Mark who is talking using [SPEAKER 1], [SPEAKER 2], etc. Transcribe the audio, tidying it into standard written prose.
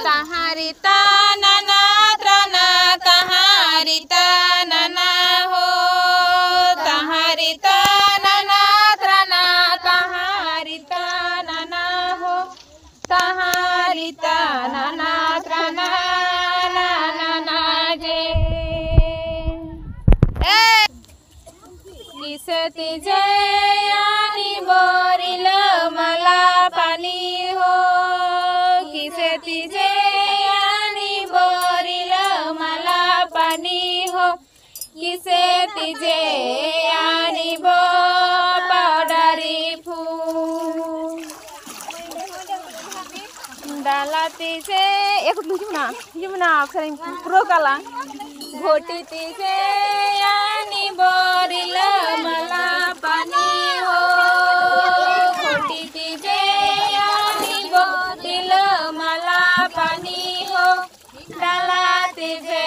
[SPEAKER 1] तहारी ताना त्राना तहारी ताना हो तहारी ताना त्राना तहारी ताना हो तहारी ताना त्राना ना जे किसती जयानी बोरिल मला पानी हो किसती जयानी बोरिल मला पानी हो किसती जयानी बो पावडरी फूल डालाती से एक जुमना अक्षर प्रो काला घोटी से यानी बोरिल मला पानी हो घोटी से यानी बोरिल मला पानी हो डालाती से